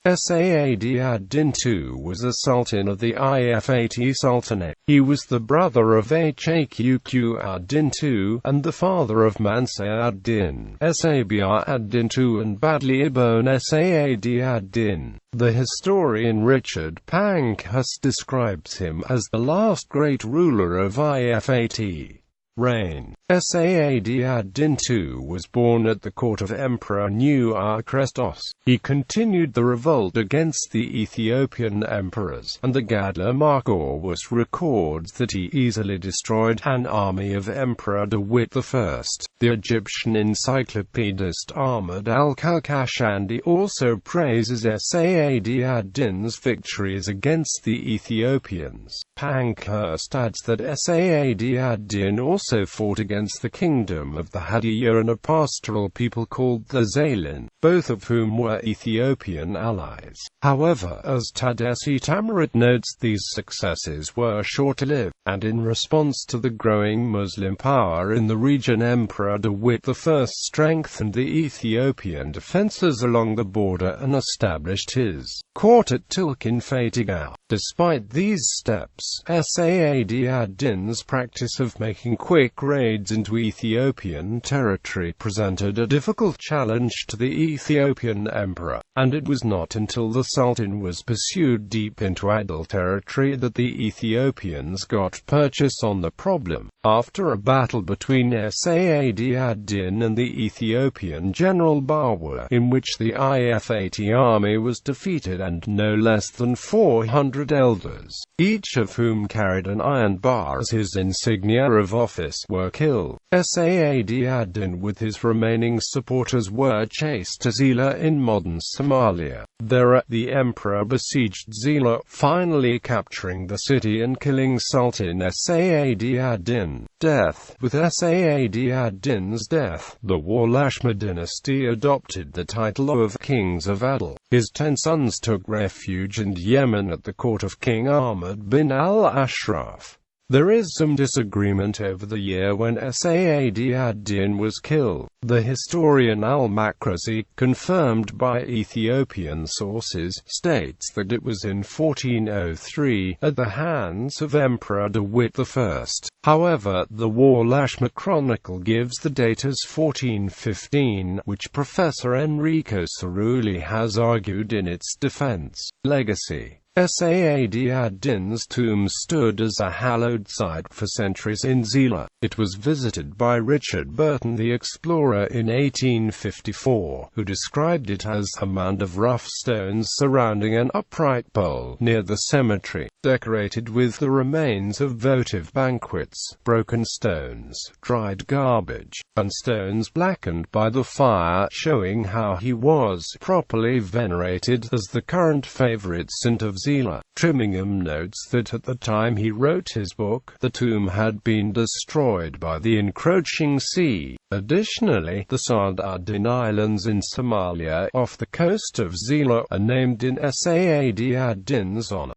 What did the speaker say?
Sad-Din was a sultan of the Ifat Sultanate. He was the brother of Haqq ad-Din and the father of Mansur ad-Din, Sabr ad-Din and Badlay ibn Sad ad-Din. The historian Richard Pankhurst describes him as the last great ruler of Ifat reign. Sad-Din was born at the court of Emperor Haqq. He continued the revolt against the Ethiopian emperors, and the Gadler Marcos records that he easily destroyed an army of Emperor.The. The Egyptian encyclopedist Ahmad al-Kalkashandi also praises Sad-Din's victories against the Ethiopians. Pankhurst adds that Sad-Din also fought against the kingdom of the Hadiyya and a pastoral people called the Zaylan, both of whom were Ethiopian allies. However, as Tadesse Tamarit notes, these successes were short-lived, and in response to the growing Muslim power in the region, Emperor.The strengthened the Ethiopian defences along the border and established his court at Tilkin Fatigal. Despite these steps, Sad-Din's practice of making quick raids into Ethiopian territory presented a difficult challenge to the Ethiopian emperor, and it was not until the Sultan was pursued deep into Adal territory that the Ethiopians got purchase on the problem. After a battle between Sad-Din and the Ethiopian general Bawa, in which the Ifat army was defeated and no less than 400 elders, each of whom carried an iron bar as his insignia of office, were killed, Sad-Din with his remaining supporters were chased to Zila in modern Somalia. There, the emperor besieged Zila, finally capturing the city and killing Sultan Sad-Din. Death. With Sad-Din's death, the Walashma dynasty adopted the title of Kings of Adal. His 10 sons took refuge in Yemen at the court of King Ahmad bin al-Ashraf. There is some disagreement over the year when Sad-Din was killed. The historian al-Makrasi, confirmed by Ethiopian sources, states that it was in 1403, at the hands of Emperor.The. However, the Walashma Chronicle gives the date as 1415, which Professor Enrico Cerulli has argued in its defense. Legacy. Sad-Din's tomb stood as a hallowed site for centuries in Zila. It was visited by Richard Burton the explorer in 1854, who described it as a mound of rough stones surrounding an upright pole near the cemetery, decorated with the remains of votive banquets, broken stones, dried garbage, and stones blackened by the fire, showing how he was properly venerated as the current favorite saint of Zila. Trimmingham notes that at the time he wrote his book, the tomb had been destroyed by the encroaching sea. Additionally, the Sad-Din Islands in Somalia, off the coast of Zila, are named in Sad-Din's honor.